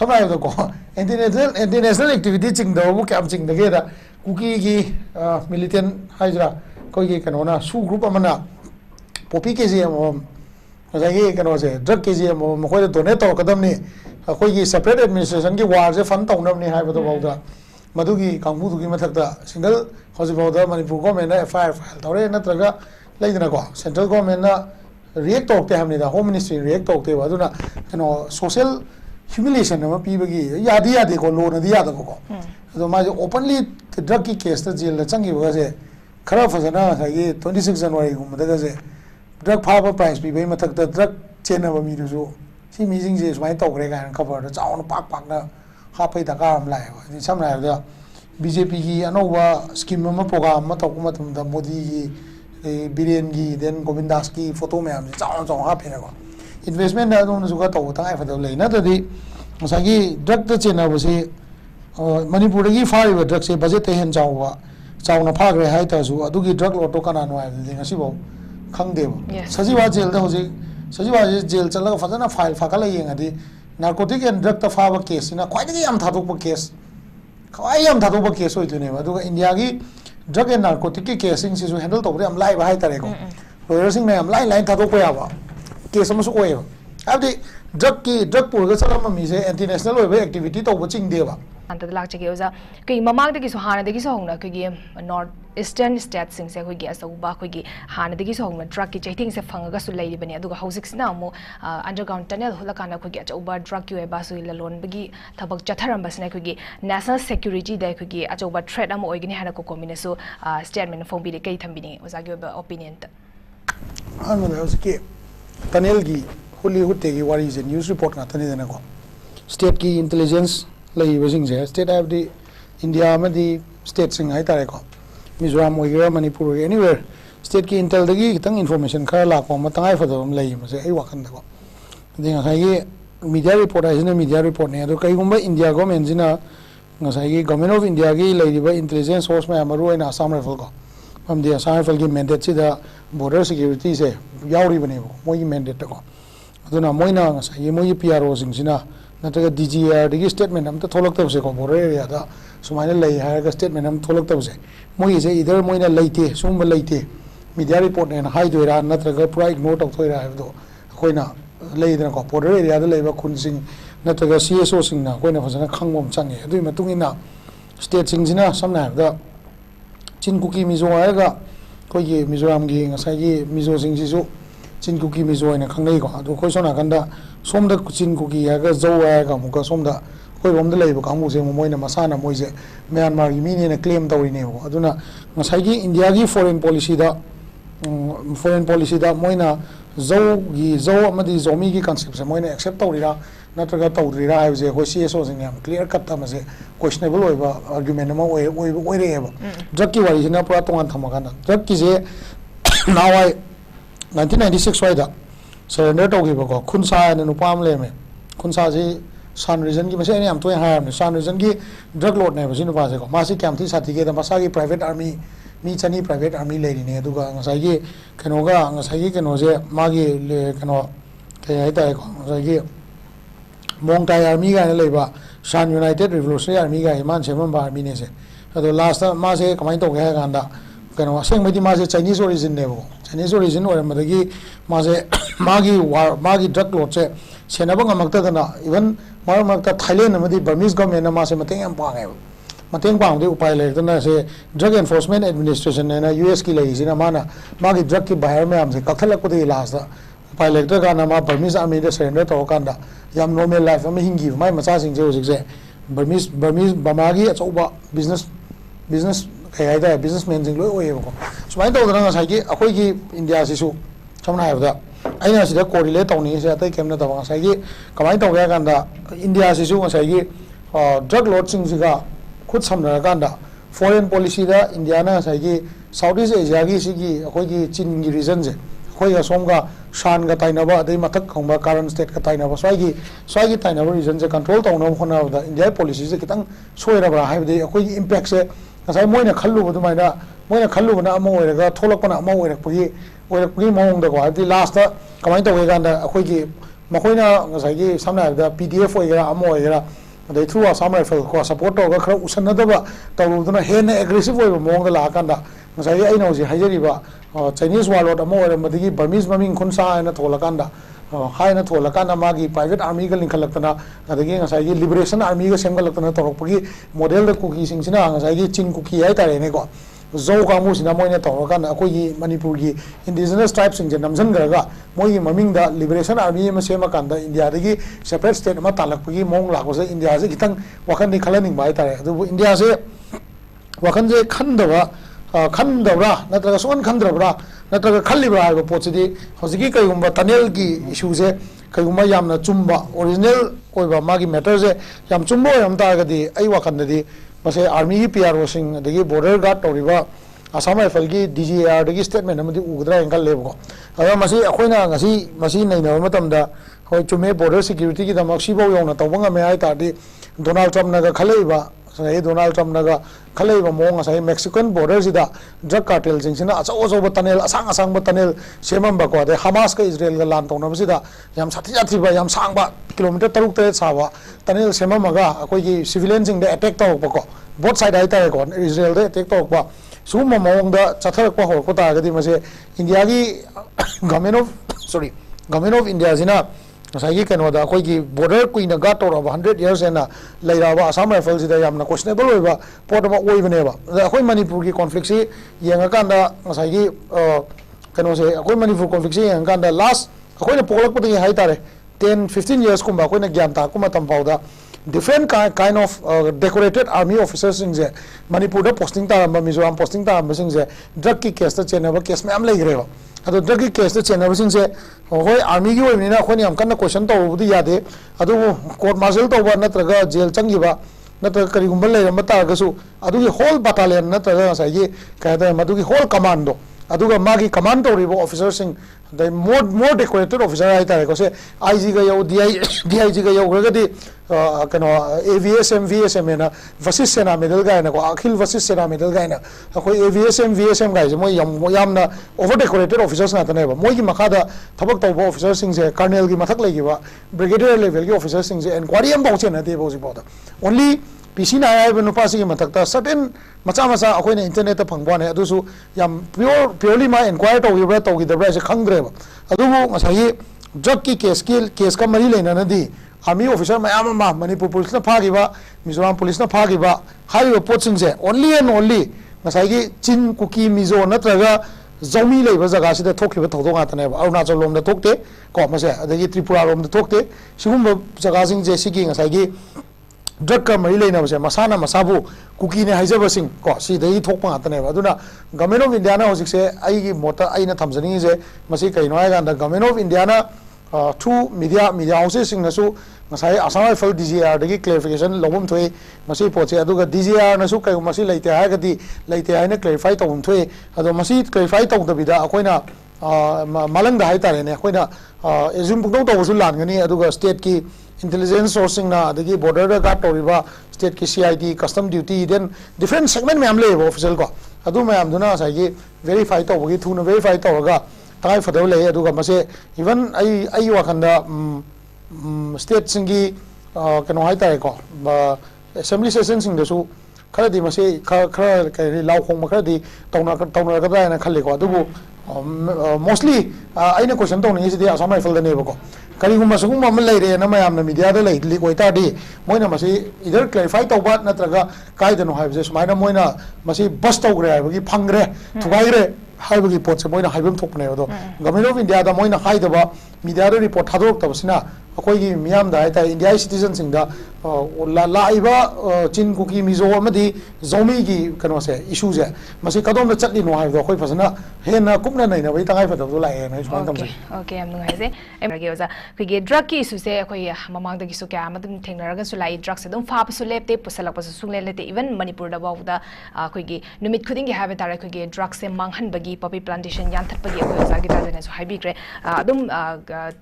samna hai ko international activity ching da bu kam ching da ge da kuki gi militant haijra koi gi kanona su group amana popi kgm ngajagi kano se drug kgm mo khoi donate to kadam ni khoi gi separate administration gi war je fund tawnam ni hai ba do bawda madugi kangbu dugi mathakta single hoji bawda manipur government na fire file tawre natraga leidana ko central government na react to hamni da home ministry react to te aduna kano social humiliation ama pibagi yadi ko lo na dia da ko ado ma openly drug ki case ta jail la changi ba se khara fazana sa ye 26 January gum da se drug power price bi bai mathak da drug chena ba mi ru si mi jing je smai to gre ga cover da chaw na pak na ha pai da ka am lai ni sam lai da BJP ki anova scheme ma program ma to kuma tum da Modi ki Biren ki then Govindas ki photo me am chaw ha pe na ko investment na dum su ka to ta ai fa da lai na da di masagi drug ta chena ba se manipur gi fari ba drug se budget te hen chaw ba chaw na pha gre hai ta su adu gi drug lo to kana no ai de ngasi bo khang de ba sajiwa jail da hoji sajiwa jail chala fazana file fa kala yeng adi narcotic and drug ta fa ba case na khwai gi am thadok ba case khwai am thadok ba case hoi tune ba adu India gi drug and narcotic ki casing si su handle to ba am lai ba hai tare ko lawyer sing na am lai thadok pa ya ba case am su oi ba abdi drug pur ga chala ma mi se international oi ba activity to ba ching de ba anta lak chege oza ki mamang de ki so hana de ki so hongna ki north eastern states sing se khoi gi asauba khoi gi hana de ki so hongna drug ki chaiting se phanga su lai bani aduga housik sina mo underground tunnel hulakana khoi gi achauba drug ki ba su la lon bagi thabak chatharam basna khoi gi national security da khoi gi achauba threat am oigini hana ko komine so statement phong bi de kai thambini oza gi opinion ta anu da oski tunnel gi huli hutte gi wari je news report na tani dena ko state ki intelligence lai wasing je state of the India ma di state sing hai tare ko Mizoram oigira Manipur anywhere state ki intel dagi kitang information khara la ko matangai fa dom lai ma se ai wakan da ko dinga sai gi media report ai ne media report ne ado kai gumba India government jina ngasai gi government of India gi lai riba intelligence source ma amaru ina Assam rifle ko am di Assam rifle gi mandate si da border security se yauri bane ko moi mandate ko aduna moina ngasai gi moi PRO sing sina natraga DGR digi statement am ta tholok tabse ko border area da sumaina lei ha statement am tholok tabse moi je either moina leite sumba leite media report ne hai doira natraga pura ignore tok thoira do koina leidana ko border area da leiba khun sing natraga CSO sing na koina phasana khangmom change adui matungina state sing jina samna da chinkuki mizo ga koi gi Mizoram gi ngasai gi mizo sing ji su chinkuki mizo ina khangai ko adu koi sona kanda somda chinkuki ga zo ga muka somda koi romda leiba kamu se moina masana moise Myanmar gi mini na claim tawri ne ko aduna ngasai gi India gi foreign policy da moina zo amadi zomi gi concept se moina accept tawrira natraga tawrira hai je ko CSO sing yam clear cut ta mase questionable oiba argument ma oi re ba drug ki wari sina pura tongan thamagana drug ki je nawai 1996 wai da surrender to gi ba ko khunsa na nupam le me khunsa ji san region ki mase ne am toy ha me san region ki drug lord ne ba sinu ba se ko ma si kam thi sati ge da masa gi private army mi chani private army le ni ne du ga ngasai gi keno ga ngasai gi keno je ma gi le keno te ai ta ko ngasai gi mong tai army ga ne le ba san united revolutionary army ga iman seman ba army ne se ado last ma se kamai to ga ga da keno aseng mai di ma se Chinese origin ne bo Chinese origin ore ma gi ma se ma gi drug lord se senaba ngamakta dana even marakta Thailand amadi Burmese government ma se mateng am pa ga mateng pang de upai le dana se drug enforcement administration na US ki le sina mana ma gi drug ki bahar me am se kakhalak ko de last upai le ga na ma Burmese army de surrender to kanda yam normal life am hingi mai macha sing je se Burmese Bama gi achoba business kai da businessmen jing loi oi ko sumai to dana sai gi akoi gi India si su chamna hai da aina sida correlate tawni se atai kemna tawa sai gi kamai to ga ganda India si su sai gi drug lord sing siga khud samna ganda foreign policy da India na sai gi Southeast Asia gi sigi akoi gi Chin gi region je akoi ga somga shan ga tainaba adai mathak khongba Karan state ka tainaba swai gi tainaba region je control tawna khona da India policy je kitang soira bra hai de akoi gi impact se ngasai moina khallu bu maina moina khallu na amo oiraga tholakpana amo oirakpagi mawong da ko adi last ta kamai to ga da akoi gi मखोइना ngसाइगी सामने हाबदा PDF होइगरा Amo होइगरा अदे through Assam rifle को support तौर खरा उसनदबा तौरुदना हेन aggressive होइबा मोंग लाकांदा ngसाइगी आइना होजि हाइजरिबा Chinese warlord Amo होइरमदगी Burmese ममिंग खुनसा आइना थोलकांदा हाइना थोलकांदा मागी private army का लिंखलक्तना अदगी ngसाइगी लिबरेशन आर्मी का सेमगलक्तना तौरपगी मॉडल द कुकी सिंगसिना ngसाइगी चिन कुकी हाइ तारेनेको जो कामू सिना मोइना तौरकांदा अखोगी मणिपुर की इंडिजिनस ट्राइब्स सिंग नमजनगरगा मोगी ममिंग दा लिबरेशन आर्मी में सेमकांदा इंडिया दगी सेपरेट स्टेट में तालकपगी मोंग लाकोसे इंडिया से खितंग वखन नि खलनिंग बाय तारे अदु इंडिया से वखन जे खंदबरा नत्रगा सोन खंद्रबरा नत्रगा खल्लिबरा हाइबा पोचदी हजिकी कईगुंबा टनल की इशू से कईगुंबा यामना चुम्बा ओरिजिनल ओइबा मागी मैटर से याम चुम्बो यम तागदी आई वखनददी मसे आर्मी की पीआरओ सिंग दगी बॉर्डर गार्ड तौरिबा आसाम राइफल की डीजीआर दगी स्टेटमेंट अमदी उगदरा एंगल लेबको अदा मसी अखोइना ngasi मसी नैनबा मतमदा होय चुमे बॉर्डर सिक्योरिटी की दमक सिबो यौना तौबंगा मे हाइ तादि डोनाल्ड ट्रम्प नगा खलेबा सही डोनाल्ड ट्रम्प नगा खलेबा मोंग सही मेक्सिकन बॉर्डर सिदा ड्रग कार्टेल सिंगसिना अचो टनल असंग टनल सेमंबा को दे हमास का इजराइल का लान तौना बसिदा याम साथि जाथ्रिबा याम सांगबा किलोमीटर 3 साबा टनल सेममगा अखोई सिविलियन सिंग दे अटैक तौबको बोथ साइड हाइ तारे को इजराइल दे अटैक तौबा सुम मोंग दा चथरकपा होको तागदी मसे इंडिया की गवर्नमेंट ऑफ इंडिया सिना ngसाइगी कनोदा अखोई की बॉर्डर कुइना गार्ड तौरबा 100 years एना लेराबा आसाम राइफल सिदा यामना क्वेश्चनेबल होइबा पोट अमा ओइबनेबा अखोई मणिपुर की कॉन्फ्लिक्ट से येंगाकांदा ngसाइगी कनो से अखोई मणिपुर कॉन्फ्लिक्ट से येंगाकांदा लास्ट अखोइना पोलकपदगी हाइ तारे 10-15 years कुंबा अखोइना ज्ञान ताकु मतम पाउदा different kind of decorated army officers सिंगजे Manipur दा पोस्टिंग तारंबा मिजोरम पोस्टिंग तारंबा सिंगजे ड्रग की केस ता चेनबा केस मैम लेग्रेबा अदो ड्रग की केस ता चेनबा सिंगजे होय आर्मी की ओइनिना अखोनि याम कन्ना क्वेश्चन तौबुदी यादे अदो कोर्ट मार्शल तौबा नत्रगा जेल चंगिबा नत्र करिगुंबा लेरंबा तारगसु अदुगी होल बटालियन नत्रगा साइगी कहदा मदुगी होल कमांडो अदुगा मागी कमांड तौरिबो ऑफिसर सिंग द मोर डेकोरेटेड ऑफिसर हाइ तारे को से आईजी का यो डीआईजी का यो गरगदी कनो एवीएसएम वीएसएम एना वशिष्ठ सेना मेडल गायना को अखिल वशिष्ठ सेना मेडल गायना अखोई एवीएसएम वीएसएम गाइजे मोय यामना ओवर डेकोरेटेड ऑफिसर्स नातनेबा मोय की मखादा थबक तौबो ऑफिसर सिंग से कर्नल की मथक लेगिबा ब्रिगेडियर लेवल की ऑफिसर सिंग से इंक्वायरी एम बाउचे नते बोजी बोदा ओनली पीसी ना आइबा नुपासी की मथकता सर्टेन मचा मचा अखोइना इंटरनेट ता फंगबाने अदुसु याम प्योरली मा इंक्वायर तौगिबरा तौगिदबरा से खंग्रेबा अदुबु ngसाइ ड्रग की केस का मरी लेनानदी आर्मी ऑफिसर मयाम मा मणिपुर पुलिस ना फागिबा मिजोरम पुलिस ना फागिबा हाइबा पोचिंग से ओनली एंड ओनली ngसाइ चिन कुकी मिजो नत्रगा जौमी लेबा जगह सिदा थोखिबा थौदो गातनेबा अरुणाचल लोम दा थोकते को मसे अदगी त्रिपुरा लोम दा थोकते सिगुम जगह सिंग जे सिगी ngसाइ ड्रग का मरी लेना से मसाना मसाबू कुकी ने हाइजबसिंग को सिदई थोकपा गातनेबा अदुना गवर्नमेंट ऑफ इंडिया ना होजिक से आइगी मोटा आइना थमजनी जे मसी कइनो आइगांदा गवर्नमेंट ऑफ इंडिया ना थ्रू मीडिया हाउसेस सिंगनसु ngसाइ आसाम राइफल डीजीआर दगी क्लेरिफिकेशन लबम थोय मसी पोचे अदुगा डीजीआर नसु कइ मसी लेते हागदी लेते हाइना क्लेरिफाई तौम थोय अदो मसी क्लेरिफाई तौदबिदा अखोइना मालंग दा हाइतारेने अखोइना एजुम पुगदौ तौसु लानगनी अदुगा स्टेट की इंटेलिजेंस सोर्सिंग ना अदगी बॉर्डर गार्ड तौरिबा स्टेट की CID custom duty then different segment मैम लेबो ऑफिशियल को अदु मैम दुना साइगी वेरीफाई तौबगी थुना वेरीफाई तौरगा ताइ फदौ ले अदुगा मसे इवन आई वाखंदा स्टेट सिंगी कनो हाइ तारे को असेंबली सेशन सिंग दसु खरदी मसे खर कइ लाउ खोंग खरदी तौना गदायना खल्ले को अदुबु मोस्टली आइना क्वेश्चन तौनी सिदि आसाम राइफल दनेबो को करीगुम सगुम अम लेरे न मयाम न मीडिया द लेली कोइताडी मोइना मसी इधर क्लैरिफाई तौबा नत्रगा काइदनो हाइबजे सुमाइना मोइना मसी बस तौग्रे हाइबगी फंग्रे थुगाइरे हाइबगी पोट से मोइना हाइबम थोकने दो गवर्नमेंट ऑफ इंडिया दा मोइना हाइदबा मीडिया द रिपोर्ट थादोक तबसिना अखोइगी मियाम दा हाइता इंडिया सिटीजन सिंग दा लाइबा चिन कुकी मिजो अमदी जोमी की कनो से इशू जे मसी कदोम द चटली नो हाइदो अखोइ फसना हेना कुपना नैना बई तंगाइ फदो लाए न सुमान तमसे ओके हम नुगाइसे एमरगे ओजा खिगे ड्रग की इशू से अखोइ ममांग द किसु क्या मदम थेंगनरगा सु लाई ड्रग से दम फाप सु लेपते पुसलक पसु सुंगले लेते इवन मणिपुर दा बाउदा अखोइगी नुमित खुदिंग के हाबे तारे खिगे ड्रग से मांगहन बगी पॉपी प्लांटेशन यानथत बगी अखोइ ओजा गी ताजने सु हाइबिग्रे अदम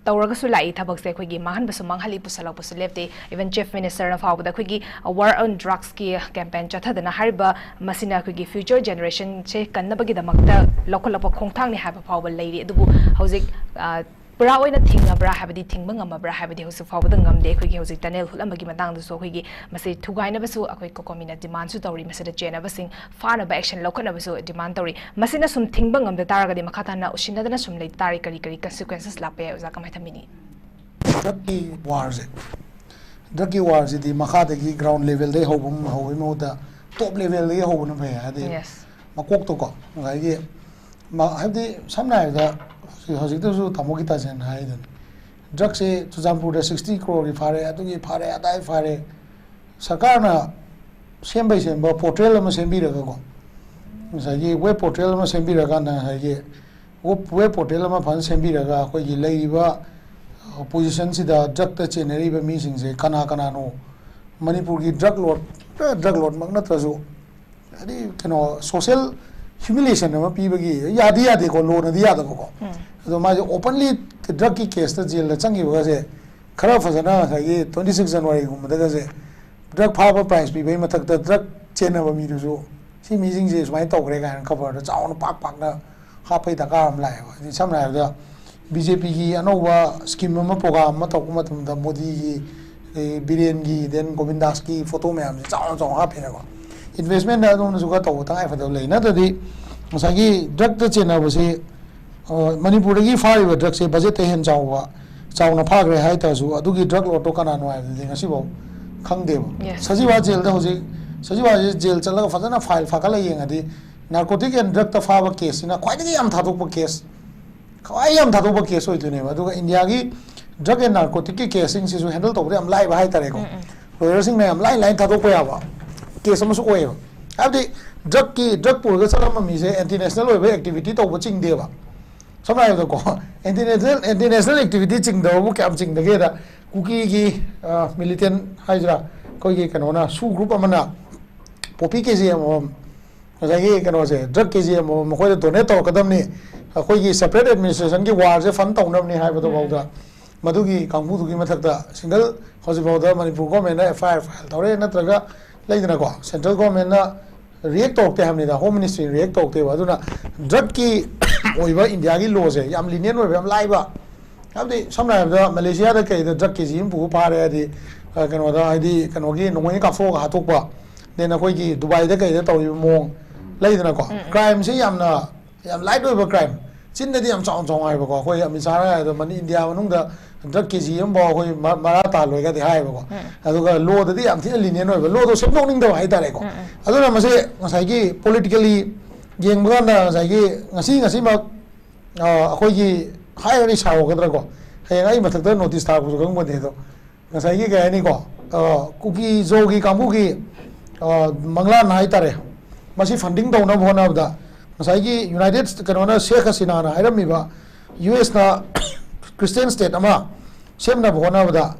तौरगा सु लाई थबक से अखोइगी मांगहन बसु मांगहली पुसलक पसु लेपते इवन चीफ मिनिस्टर ऑफ फाउदा अखोइगी war on drugs की कैंपेन चथदना हरबा मसिना अखोइगी फ्यूचर जनरेशन से कन्नबगी दमकता लोखलप खोंथांग ने हाबा फावबा लेरी अदुबु हौजिक pura oina thingbra habadi thingba ngamabra habadi hosu fawda ngamde akhoi gi hojik tunnel hulamagi matang du so akhoi gi mase thugaina basu akhoi kokomina demand su tawri masada chena basing fana ba action lokana basu demand tawri masina sum thingba ngamde taragadi makhatana usinadana sum lei tari kari consequences lape uza kamai thamini drug war di makhadagi ground level dai hobum hobimo da top level dai hobuna bhai ade makok to ko ngai ma habdi samna da hojik to su tamogi ta jen hai dan drug se Churachandpur da 60 crore gi phare adugi phare adai phare sarkar na semba portal ama sembi raga ko misagi web portal ama sembi raga na hai web portal ama phan sembi raga koi gi leiba opposition si da drug ta cheneri ba mi sing se kana no manipur gi drug lord magna trazu adi kano social humiliation ama pi bagi yadi ko lo na dia da ko so ma openly drug ki case ta jail la changi ba se khara fazana sa gi 26 January gum da se drug power price pi bai mathak da drug chena ba mi ru so si mi sing se smai tok re ga cover da chaw na pak na ha pai da ka am lai ba ni sam na da BJP ki anova scheme ma program ma tok ma tum da Modi ki Biren ki then Govindas ki photo me am chaw ha phe na ko investment da don su ka to ta ai fa da lai na da di masagi drug ta chena ba se manipur gi fari ba drug se budget te hen chaw na phag re hai ta su adu gi drug lot to kana no ai de ngasi bo khang de ba sajiwa jail da hoji sajiwa jail chala fa na file fa ka la yeng adi narcotic and drug ta fa ba case na khwai gi am thadok ba case khwai am thadok ba case oi tu ne ba adu India gi drug and narcotic ki casing si su handle to am lai ba hai ta re ko lawyer sing na am lai thadok ba ya ba case ma su oi ba abdi drug pur ga chala ma mi se anti national oi ba activity to ba ching de ba samai da ko anti national activity ching da bu kam ching da ge da kuki gi militant haijra ko gi kanona su group amana popi kgm jagi kano se drug kgm mo ko donate to kadam ni ko gi separate administration gi war se fund tawnam ni hai ba do bawda madu gi kangbu du gi mathak da single hoji bawda manipur government na FIR file tawre natraga leidna ko central government na react to te hamni da home ministry react to te ba duna drug ki oiba India gi law se yam lenient oiba yam lai ba abdi samna da Malaysia da kai da drug kgm bu pare adi kano da id kano gi nongoi ka fo ga hatok ba then akoi gi Dubai da kai da tawi mong leidna ko crime se yam light oiba crime chin da di yam chong ai ba ko koi amisara da man India manung da drug kgm ba koi marata loi ga di hai ba ko adu ga law da di yam thina lenient oiba law do sem ning da hai ta re ko adu na mase ngasai gi politically yeng ba na ngasai gi ngasi ma akoi gi hai ri saw ga dra ko hai ngai mathak da notice ta ku gang ba de do ngasai gi ga ni ko kuki zo gi kamu gi mangla na hai ta re masi funding do na bhona da ngasai gi United kanona Sheikh Hasina na hairam mi ba US na Christian state ama sem na bhona da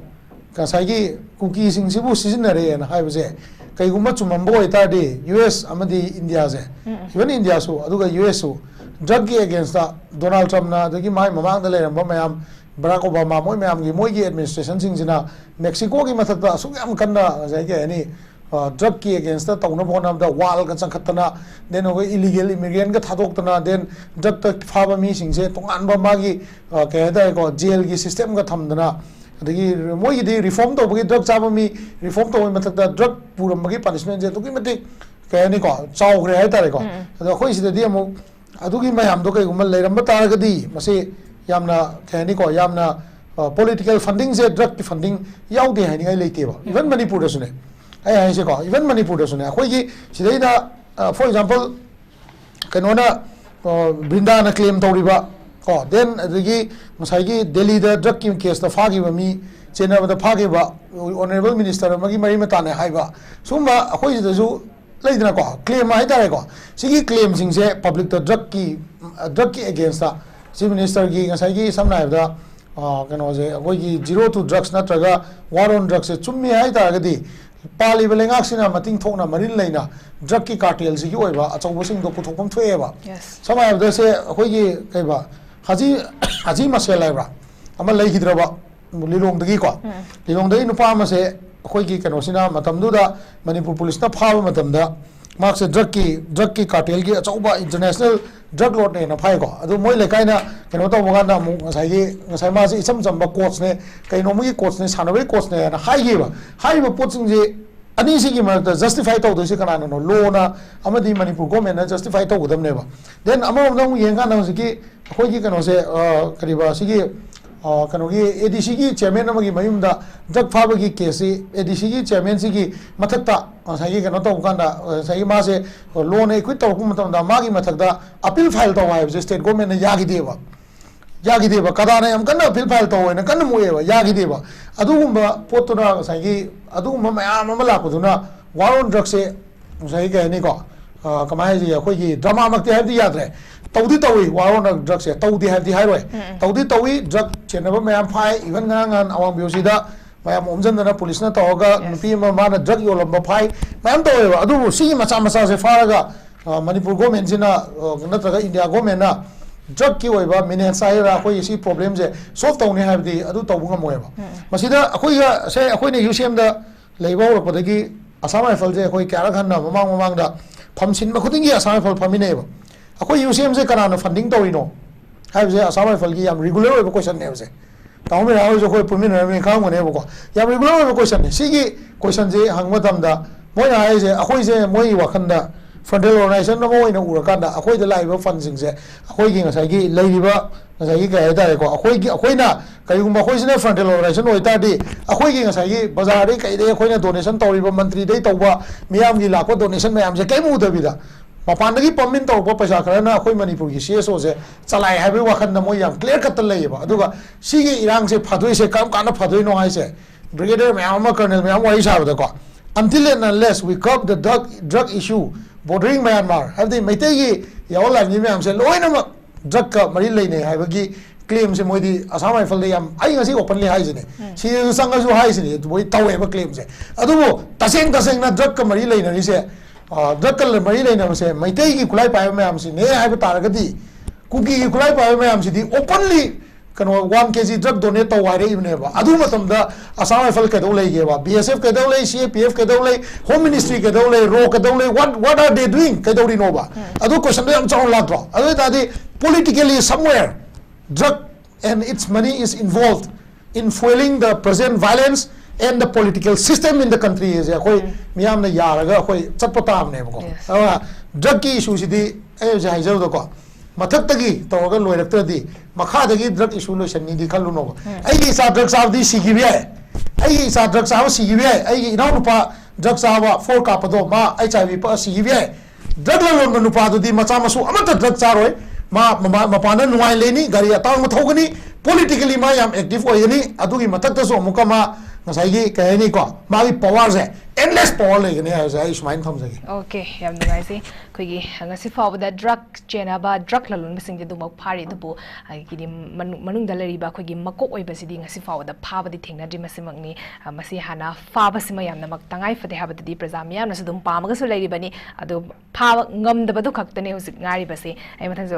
ngasai gi kuki sing sibu season na re na hai ba se kai guma chumam bo ita de US amadi India se even India so aduga US so drug against the Donald Trump na dagi mai mamang da le ram ba mayam Barack Obama moi mayam gi moi gi administration sing jina Mexico gi mathak da su yam kan na jai ge ani drug ki against the tawna bhona da wall ka changkhatna then oi illegal immigrant ka thadok tana then drug ta phaba mi sing se tongan ba ma gi ke da ko jail gi system ka thamdana adagi moi gi reform to gi drug chaba mi reform to mathak da drug puram gi punishment je to gi mati ke ani ko chaw gre hai ta re ko da khoi si da di amu adugi mayam do kai gumal leiram ba tar gadi mase yamna khani ko yamna political funding se drug ki funding yaude hani ngai leite ba even manipur da sune ai se ko even manipur da sune khoi gi sidai da for example kanona brinda na claim tori ba ko then adigi masai gi Delhi da drug ki case da fagi ba mi chena ba da fagi ba honorable minister magi mari mata ne hai ba sumba khoi da su leidna ko claim ai ta ko sigi claim sing se public the drug ki against the chief minister gi ngasai gi samna da kano je agoi gi zero to drugs na traga war on drugs se chummi ai ta ga di pali belengak sina mating thokna marin leina drug ki cartel si gi oiba achau sing do puthokpam thoe ba samai da se agoi gi kai ba haji masel lai ba ama lei hidra ba lilong da gi ko lilong da nu pa ma se khoi gi kano sina matam du da Manipur police na phaba matam da mark se drug ki cartel gi achauba international drug lot ने phyco अदु मोय लेकाय ना कनो तो बगाना मु ngasai ma se isam jamba coach ne kaino mu coach ne sanabai coach ne na hai poching je ani si gi ma justify to do se kana no law na amadi manipur government na justify to udam ne ba then ama no yeng ga na se ki khoi gi kano se kariba si gi kano gi ADC gi chairman amagi mayum da drug phaba gi case ADC gi chairman si gi mathakta sai gi kano to kanda sai ma se law ne quit to kum tam da ma gi mathakda appeal file to wa state government ne ya gi deba 야기데바 가다네 am kanna appeal file to na kanna moyeba yagideba adugumba potuna saigi adugumba mayam ama lakuduna war on drugs se sai ga ni ko kamai ji khoi gi drama makti habdi yadre tawdi tawi war on drugs se tawdi habdi hairoi tawdi tawi drug chenaba mayam phai even ngan awang biosida mayam omjandana police na toga nupi ma mana drug yolamba phai mayam toyeba adu si macha se faraga manipur government jina natraga india government na drug ki oiba minen saira khoi si problem je solve tawni habdi adu tawbunga moeba masida akhoi ga se akhoi ne UCM da leiba ro podagi asama rifle je akhoi kara khanna mamang da phamsin ma khudingi asama rifle phamine ba akhoi UCM se kana funding tawino habje asama rifle gi yam regular oiba question ne habje taw me rawo je khoi pumin me khang ne ba ko yam regular oiba question ne sigi question je hangma tamda moi na ai je akhoi je moi wakhanda frontal organization no moi na urakanda akhoi da laiba funding je akhoi gi ngasai gi leiba ngasai gi ga da ko akhoi na kaigum akhoi sine frontal organization oi ta di akhoi gi ngasai gi bazar dei kai dei akhoi na donation tawriba mantri dei tawba miyam gi la ko donation mayam je kai mu da bi da mapan gi pamin taw ko paisa khara na akhoi manipur gi CSO je chalai ha bi wakhan na moi yam clear cut lai ba aduga sigi irang se phadoi se kam kana phadoi no hai se brigadier mayam ma colonel mayam wai sa ba ko until and unless we curb the drug issue bordering Myanmar have the Maitegi Yaola Nimam said Loinama drug Marie Lane Havagi claims in Modi Assam Rifle I see openly hygiene. She is a Sangazu hygiene, we tower claims it. Adubo, Tasing not drug Marie Lane, he said, drug Marie Lane say, Maitegi Kulai Payamams in Habitaragati, Cookie Kulai Payamam City openly. 1 kg drug donate to wire even never. Adu matamda Assam Rifle kadole geva, BSF kadole, CAPF kadole, Home Ministry kadole, Ro kadole. What are they doing? Kadoli nova. Adu question am chon latro. Adu tadi politically somewhere drug and its money is involved in fueling the present violence and the political system in the country is koi miyam na yaraga koi chatpatam ne ko. Drug ki issue sidi ay jahaizaru do ko. Mathak tagi tawaga loirakta di makha dagi drug issue lo shanni di khalu no ai isa drug saab di sigibi ai isa drug saab sigibi ai ina nupa drug saab for ka pado ma HIV pa sigibi drug lo nupa do di macha masu amata drug charoi ma pana nuai leni gari atang mathogani politically ma yam active oyani adugi mathak ta so mukama ngasai gi kahani ko magi power je endless power legani ha sai ismain thamjagi okay yam ngai si khoi ngasi faw da drug chena ba drug lalun mising de dum phari du gi manung da lari ba khoi gi makok oi ba sidi ngasi faw da pha ba di thengna di masimang ni masi hana fa ba sima yam namak tangai fade ha ba di prajam yam na sudum pa ma ga su lari bani adu pha ngam da ba du khak tane husik ngari ba se ai mathang